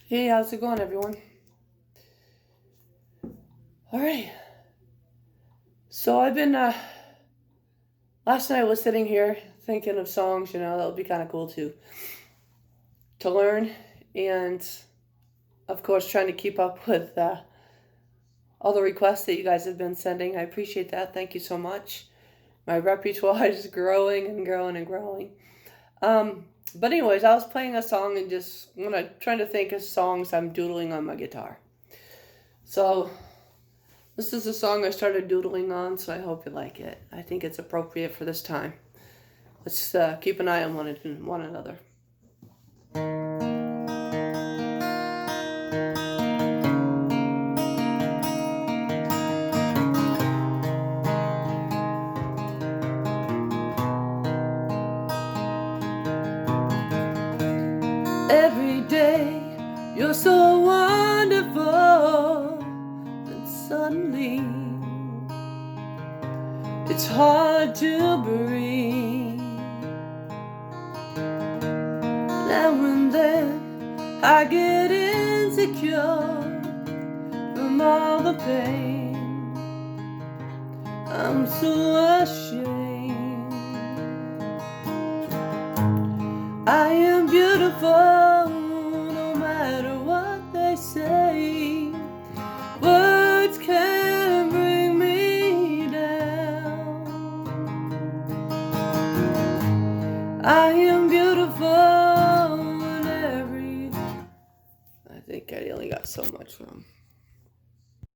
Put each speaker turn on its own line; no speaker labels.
Hey, how's it going, everyone? All right. So last night I was sitting here thinking of songs, that would be kind of cool to learn. And of course, trying to keep up with all the requests that you guys have been sending. I appreciate that. Thank you so much. My repertoire is growing and growing and growing. But anyways, I was playing a song and just trying to think of songs I'm doodling on my guitar. So this is a song I started doodling on, so I hope you like it. I think it's appropriate for this time. Let's keep an eye on one another. Every day you're so wonderful, and suddenly it's hard to breathe. Now and then I get insecure from all the pain. I'm so ashamed. I am beautiful no matter what they say. Words can bring me down. I am beautiful in every... I think I only got so much from